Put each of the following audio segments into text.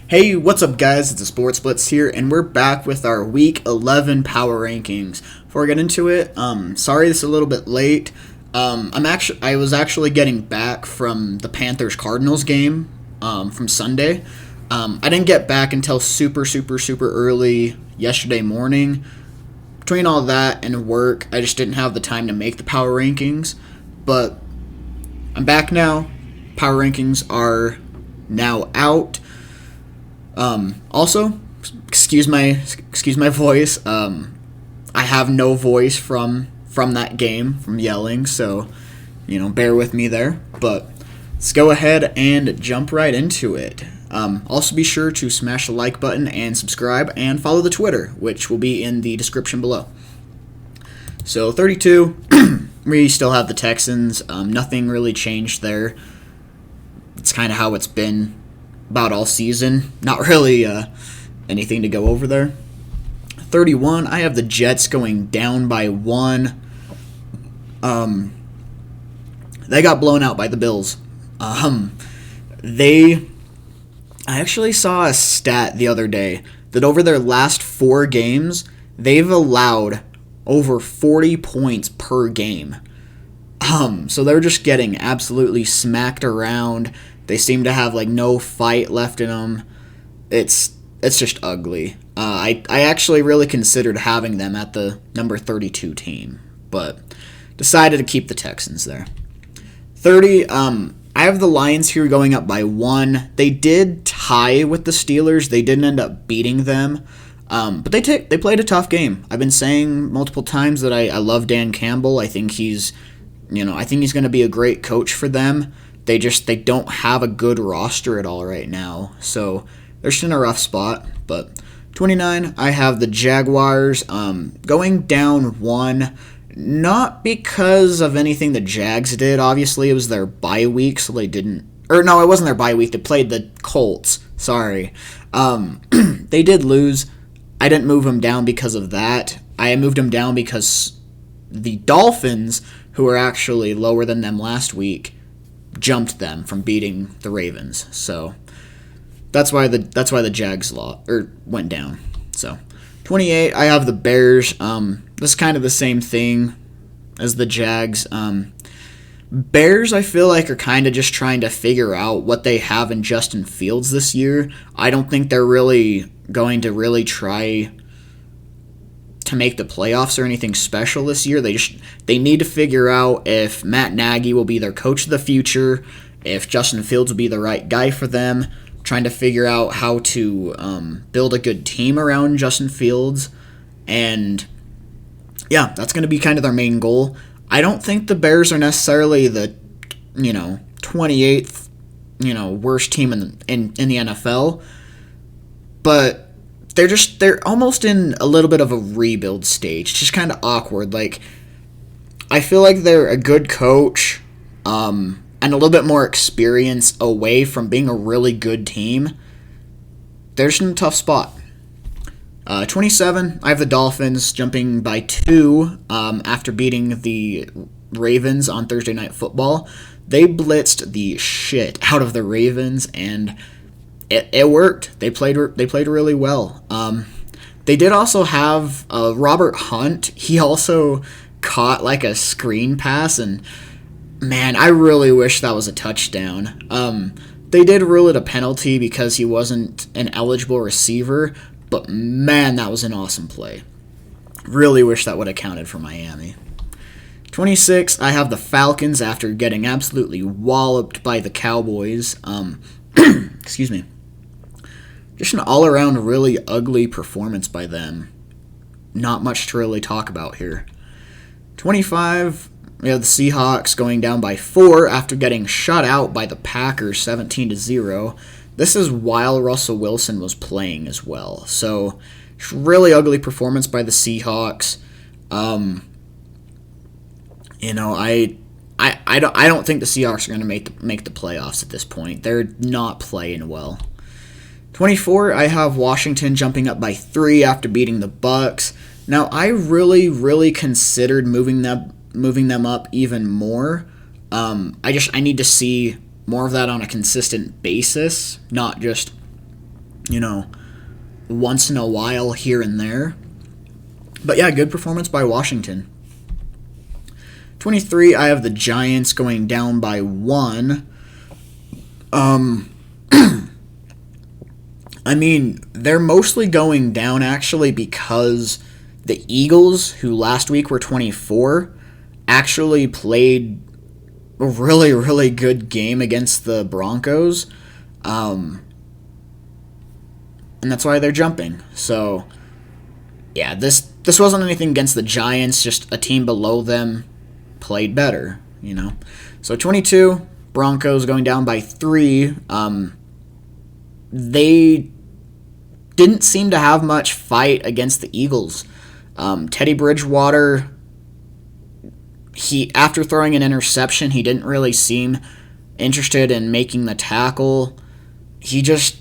Hey, what's up, guys? It's the Sports Blitz here, and we're back with our Week 11 Power Rankings. Before I get into it, sorry this is a little bit late. I was actually getting back from the Panthers Cardinals game from Sunday. I didn't get back until super early yesterday morning. Between all that and work, I just didn't have the time to make the Power Rankings. But I'm back now. Power Rankings are now out. Also, excuse my voice. I have no voice from that game, from yelling, so, bear with me there. But let's go ahead and jump right into it. Also be sure to smash the like button and subscribe and follow the Twitter, which will be in the description below. So 32, we still have the Texans. Nothing really changed there. It's kind of how it's been about all season. Not really anything to go over there. 31, I have the Jets going down by 1. They got blown out by the Bills. I actually saw a stat the other day that over their last 4 games, they've allowed over 40 points per game. So they're just getting absolutely smacked around. They seem to have no fight left in them. It's just ugly. I actually really considered having them at the number 32 team, but decided to keep the Texans there. 30, I have the Lions here going up by 1. They did tie with the Steelers. They didn't end up beating them, but they played a tough game. I've been saying multiple times that I love Dan Campbell. I think he's going to be a great coach for them. They don't have a good roster at all right now, so they're just in a rough spot. But 29, I have the Jaguars going down 1, not because of anything the Jags did. Obviously, it was their bye week, so they didn't. Or no, it wasn't their bye week. They played the Colts. Sorry, they did lose. I didn't move them down because of that. I moved them down because the Dolphins, who were actually lower than them last week, jumped them from beating the Ravens. So that's why the Jags went down. So 28, I have the Bears. This is kind of the same thing as the Jags. Bears, I feel like, are kind of just trying to figure out what they have in Justin Fields this year. I don't think they're really going to try to make the playoffs or anything special this year. They need to figure out if Matt Nagy will be their coach of the future, if Justin Fields will be the right guy for them, trying to figure out how to build a good team around Justin Fields. And yeah, that's going to be kind of their main goal. I don't think the Bears are necessarily the 28th worst team in the NFL, but they're almost in a little bit of a rebuild stage. Just kind of awkward. I feel like they're a good coach and a little bit more experience away from being a really good team. They're just in a tough spot. 27, I have the Dolphins jumping by 2 after beating the Ravens on Thursday Night Football. They blitzed the shit out of the Ravens, and it worked. They played really well. They did also have Robert Hunt. He also caught a screen pass, and man, I really wish that was a touchdown. They did rule it a penalty because he wasn't an eligible receiver, but man, that was an awesome play. Really wish that would have counted for Miami. 26, I have the Falcons after getting absolutely walloped by the Cowboys. Excuse me. Just an all-around really ugly performance by them. Not much to really talk about here. 25, we have the Seahawks going down by 4 after getting shut out by the Packers 17-0. This is while Russell Wilson was playing as well. So, really ugly performance by the Seahawks. I don't think the Seahawks are going to make the playoffs at this point. They're not playing well. 24, I have Washington jumping up by 3 after beating the Bucs. Now, I really considered moving them up even more. I need to see more of that on a consistent basis, not just you know, once in a while here and there. But yeah, good performance by Washington. 23, I have the Giants going down by 1. I mean, they're mostly going down actually because the Eagles, who last week were 24, actually played a really, really good game against the Broncos. And that's why they're jumping. So, yeah, this wasn't anything against the Giants, just a team below them played better, you know. So 22, Broncos going down by 3. They didn't seem to have much fight against the Eagles. Teddy Bridgewater, after throwing an interception, he didn't really seem interested in making the tackle. He's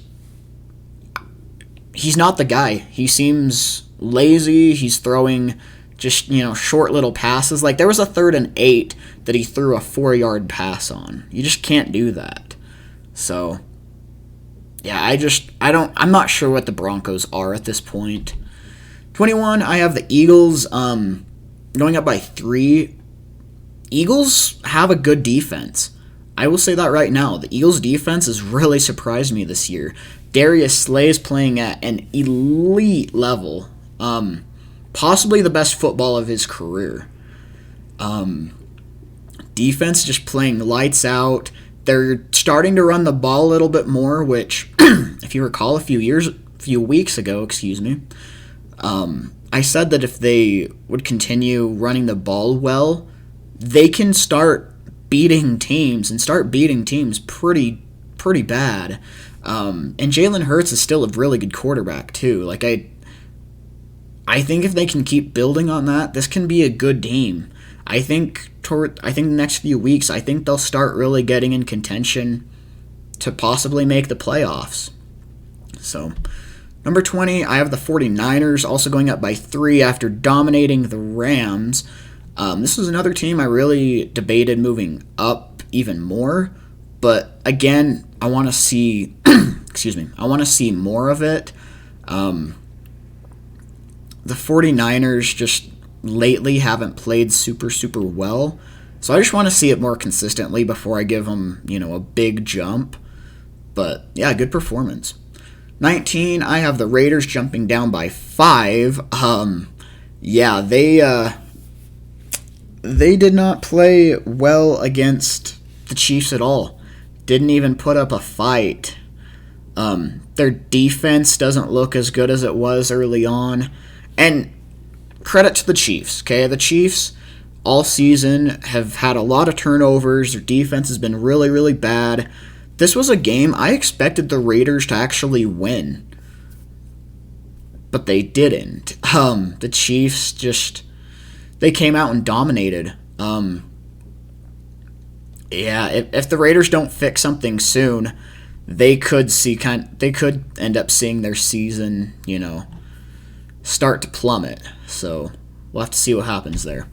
not the guy. He seems lazy. He's throwing just, short little passes. Like, there was a 3rd and 8 that he threw a 4-yard pass on. You just can't do that. So, yeah, I'm not sure what the Broncos are at this point. 21, I have the Eagles going up by 3. Eagles have a good defense. I will say that right now. The Eagles' defense has really surprised me this year. Darius Slay is playing at an elite level. Possibly the best football of his career. Defense just playing lights out. They're starting to run the ball a little bit more, which, if you recall, a few weeks ago, I said that if they would continue running the ball well, they can start beating teams pretty bad. And Jalen Hurts is still a really good quarterback too. Like, I think if they can keep building on that, this can be a good team. I think the next few weeks, I think they'll start really getting in contention to possibly make the playoffs. So, number 20, I have the 49ers also going up by 3 after dominating the Rams. This was another team I really debated moving up even more, but again, I want to see more of it. The 49ers just lately haven't played super, super well. So I just want to see it more consistently before I give them, a big jump. But yeah, good performance. 19, I have the Raiders jumping down by 5. Yeah, they did not play well against the Chiefs at all. Didn't even put up a fight. Their defense doesn't look as good as it was early on. And credit to the Chiefs, okay? The Chiefs all season have had a lot of turnovers. Their defense has been really, really bad. This was a game I expected the Raiders to actually win, but they didn't. The Chiefs they came out and dominated. If the Raiders don't fix something soon, they could end up seeing their season, start to plummet. So we'll have to see what happens there.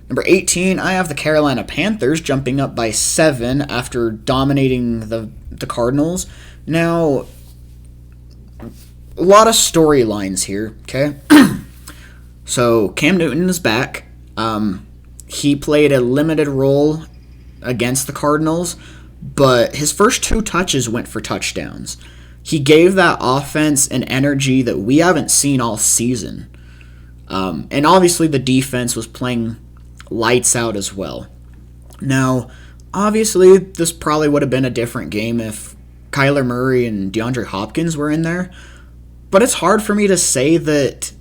Number 18, I have the Carolina Panthers jumping up by 7 after dominating the Cardinals. Now, a lot of storylines here, okay? So Cam Newton is back. He played a limited role against the Cardinals, but his first 2 touches went for touchdowns. He gave that offense an energy that we haven't seen all season. And obviously the defense was playing lights out as well. Now, obviously, this probably would have been a different game if Kyler Murray and DeAndre Hopkins were in there. But it's hard for me to say that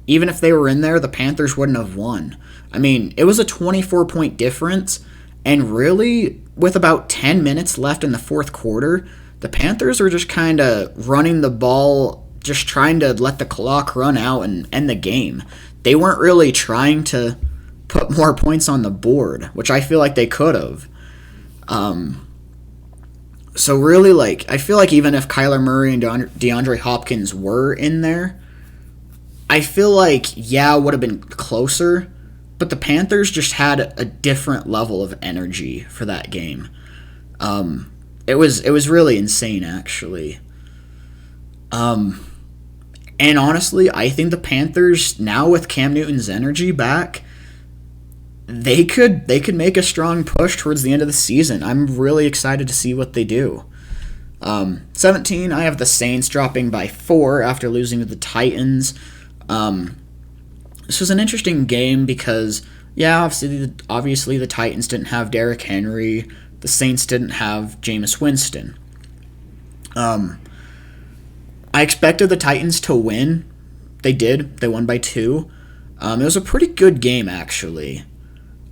even if they were in there, the Panthers wouldn't have won. I mean, it was a 24-point difference, and really, with about 10 minutes left in the fourth quarter, the Panthers were just kind of running the ball, just trying to let the clock run out and end the game. They weren't really trying to put more points on the board, which I feel like they could have. So really, I feel like even if Kyler Murray and DeAndre Hopkins were in there, I feel like, it would have been closer, but the Panthers just had a different level of energy for that game. It was really insane, actually. And honestly, I think the Panthers, now with Cam Newton's energy back, they could make a strong push towards the end of the season. I'm really excited to see what they do. 17, I have the Saints dropping by 4 after losing to the Titans. This was an interesting game because, yeah, obviously the Titans didn't have Derrick Henry. The Saints didn't have Jameis Winston. I expected the Titans to win. They did. They won by 2. It was a pretty good game, actually.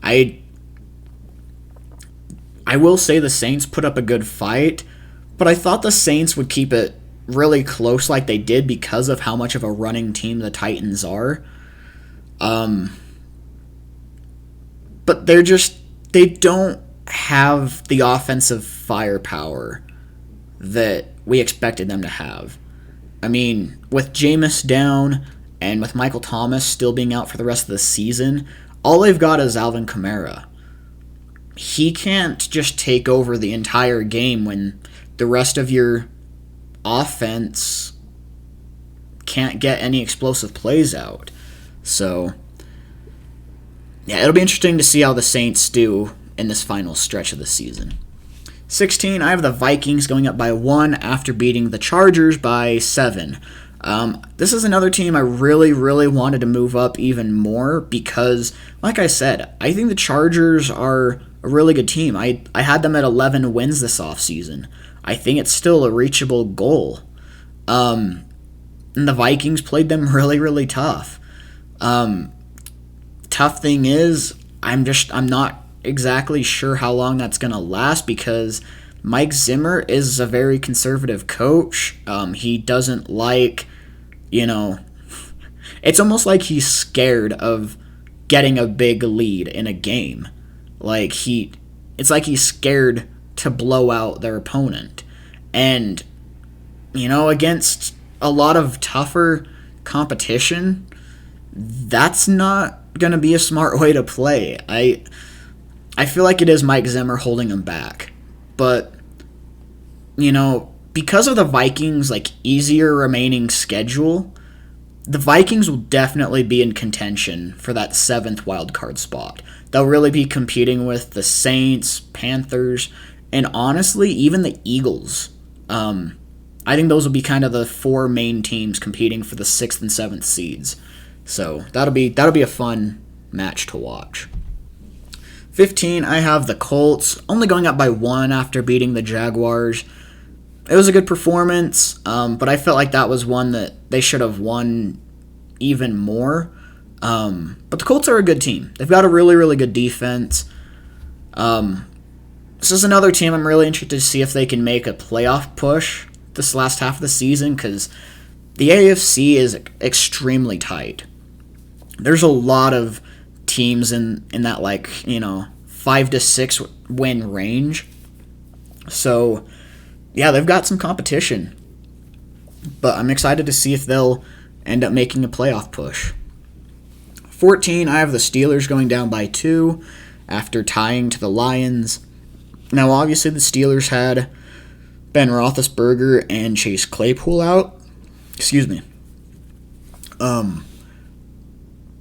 I will say the Saints put up a good fight, but I thought the Saints would keep it really close like they did because of how much of a running team the Titans are. But they don't have the offensive firepower that we expected them to have. I mean, with Jameis down and with Michael Thomas still being out for the rest of the season, all they've got is Alvin Kamara. He can't just take over the entire game when the rest of your offense can't get any explosive plays out. So, yeah, it'll be interesting to see how the Saints do in this final stretch of the season. 16, I have the Vikings going up by 1 after beating the Chargers by 7. This is another team I really, really wanted to move up even more because, like I said, I think the Chargers are a really good team. I had them at 11 wins this offseason. I think it's still a reachable goal. And the Vikings played them really, really tough. Tough thing is, I'm not exactly sure how long that's going to last because Mike Zimmer is a very conservative coach. He doesn't like, it's almost like he's scared of getting a big lead in a game. It's like he's scared to blow out their opponent. And, against a lot of tougher competition, that's not going to be a smart way to play. I feel like it is Mike Zimmer holding him back. But, because of the Vikings' easier remaining schedule, the Vikings will definitely be in contention for that 7th wildcard spot. They'll really be competing with the Saints, Panthers, and honestly, even the Eagles. I think those will be kind of the 4 main teams competing for the 6th and 7th seeds. So that'll be a fun match to watch. 15, I have the Colts, only going up by 1 after beating the Jaguars. It was a good performance, but I felt like that was one that they should have won even more. But the Colts are a good team. They've got a really, really good defense. This is another team I'm really interested to see if they can make a playoff push this last half of the season because the AFC is extremely tight. There's a lot of teams in that 5 to 6 win range. So, yeah, they've got some competition. But I'm excited to see if they'll end up making a playoff push. 14, I have the Steelers going down by 2 after tying to the Lions. Now, obviously, the Steelers had Ben Roethlisberger and Chase Claypool out. Excuse me.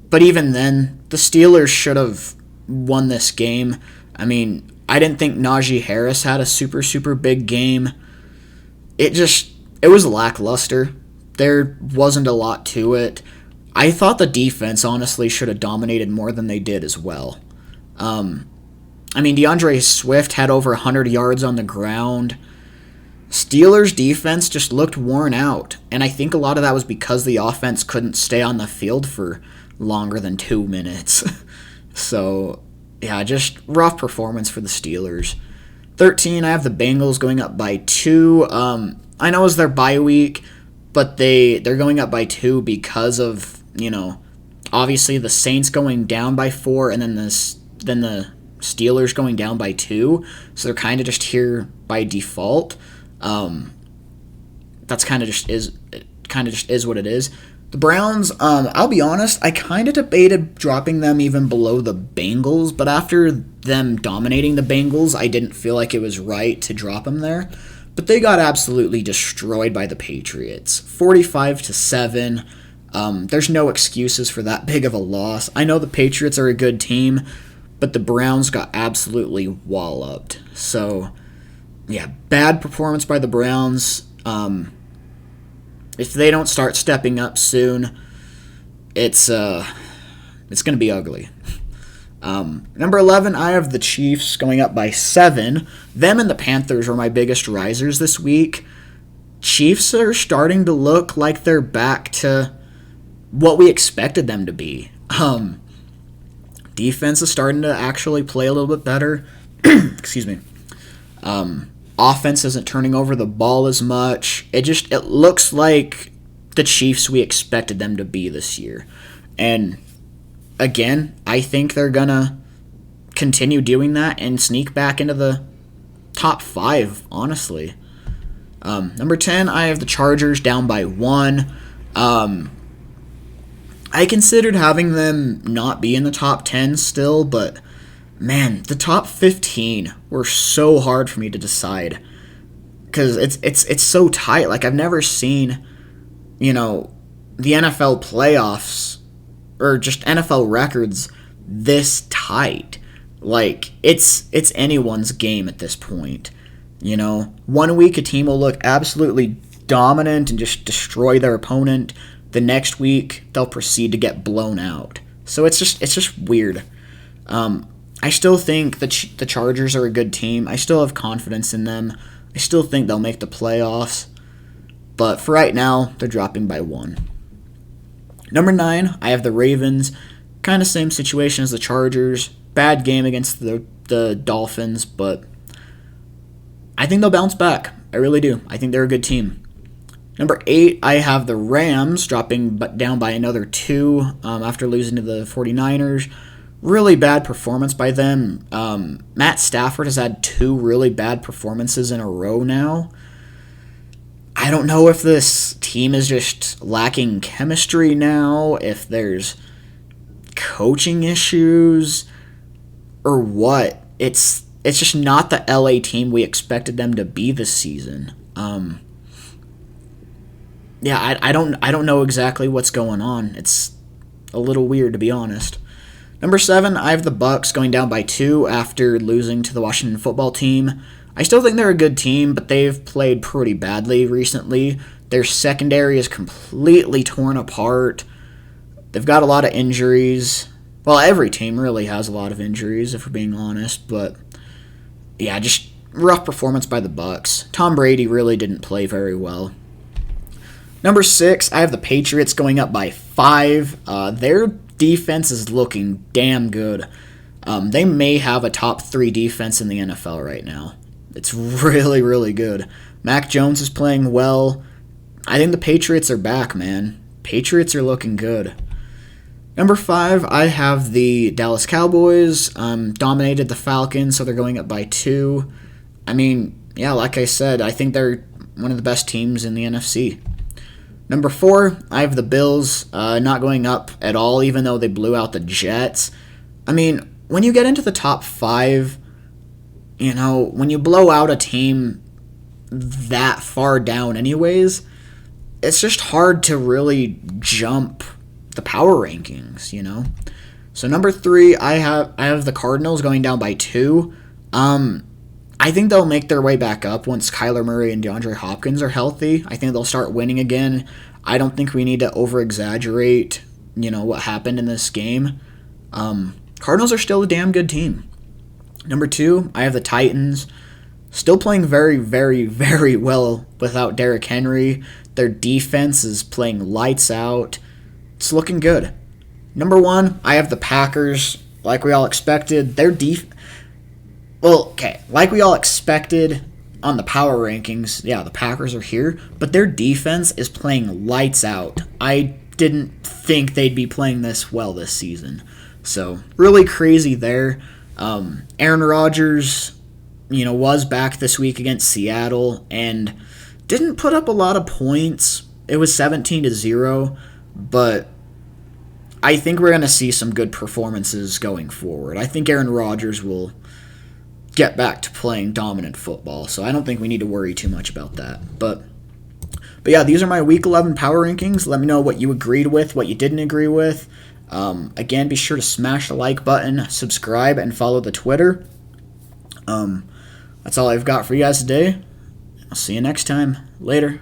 But even then, the Steelers should have won this game. I mean, I didn't think Najee Harris had a super, super big game. It was lackluster. There wasn't a lot to it. I thought the defense, honestly, should have dominated more than they did as well. DeAndre Swift had over 100 yards on the ground. Steelers' defense just looked worn out, and I think a lot of that was because the offense couldn't stay on the field for longer than 2 minutes. So, yeah, just rough performance for the Steelers. 13, I have the Bengals going up by 2. I know it's their bye week, but they're going up by 2 because of, obviously the Saints going down by 4 and then the Steelers going down by 2. So they're kind of just here by default. That's kind of just is what it is. The Browns, I'll be honest, I kind of debated dropping them even below the Bengals, but after them dominating the Bengals, I didn't feel like it was right to drop them there. But they got absolutely destroyed by the Patriots, 45-7. There's no excuses for that big of a loss. I know the Patriots are a good team, but the Browns got absolutely walloped. So, yeah, bad performance by the Browns. If they don't start stepping up soon, it's going to be ugly. Number 11, I have the Chiefs going up by 7. Them and the Panthers were my biggest risers this week. Chiefs are starting to look like they're back to what we expected them to be. Defense is starting to actually play a little bit better. Excuse me. Offense isn't turning over the ball as much. It looks like the Chiefs we expected them to be this year. And again, I think they're going to continue doing that and sneak back into the top 5, honestly. Number 10, I have the Chargers down by 1. I considered having them not be in the top 10 still, but man, the top 15 were so hard for me to decide because it's so tight. Like, I've never seen, the NFL playoffs or just NFL records this tight. Like, it's anyone's game at this point. 1 week a team will look absolutely dominant and just destroy their opponent. The next week they'll proceed to get blown out. So it's just weird. I still think the Chargers are a good team. I still have confidence in them. I still think they'll make the playoffs. But for right now, they're dropping by 1. Number 9, I have the Ravens. Kind of same situation as the Chargers. Bad game against the Dolphins, but I think they'll bounce back. I really do. I think they're a good team. Number 8, I have the Rams dropping down by another 2 after losing to the 49ers. Really bad performance by them. Matt Stafford has had 2 really bad performances in a row now. I don't know if this team is just lacking chemistry now, if there's coaching issues, or what. It's just not the LA team we expected them to be this season. I don't know exactly what's going on. It's a little weird, to be honest. Number 7, I have the Bucs going down by 2 after losing to the Washington football team. I still think they're a good team, but they've played pretty badly recently. Their secondary is completely torn apart. They've got a lot of injuries. Well, every team really has a lot of injuries, if we're being honest, but yeah, just rough performance by the Bucs. Tom Brady really didn't play very well. Number 6, I have the Patriots going up by 5. Their defense is looking damn good. They may have a top 3 defense in the NFL right now. It's really, really good. Mac Jones is playing well. I think the Patriots are back, man. Patriots are looking good. Number 5, I have the Dallas Cowboys. Dominated the Falcons, so they're going up by 2. I mean, yeah, like I said, I think they're one of the best teams in the NFC. Number 4, I have the Bills not going up at all, even though they blew out the Jets. I mean, when you get into the top 5, when you blow out a team that far down anyways, it's just hard to really jump the power rankings, So number 3, I have the Cardinals going down by 2. I think they'll make their way back up once Kyler Murray and DeAndre Hopkins are healthy. I think they'll start winning again. I don't think we need to over-exaggerate, what happened in this game. Cardinals are still a damn good team. Number 2, I have the Titans. Still playing very, very, very well without Derrick Henry. Their defense is playing lights out. It's looking good. Number 1, I have the Packers. Like we all expected, like we all expected on the power rankings, yeah, the Packers are here, but their defense is playing lights out. I didn't think they'd be playing this well this season. So, really crazy there. Aaron Rodgers, was back this week against Seattle and didn't put up a lot of points. It was 17-0, but I think we're going to see some good performances going forward. I think Aaron Rodgers will get back to playing dominant football. So I don't think we need to worry too much about that. But yeah, these are my Week 11 power rankings. Let me know what you agreed with, what you didn't agree with. Again, be sure to smash the like button, subscribe, and follow the Twitter. That's all I've got for you guys today. I'll see you next time. Later.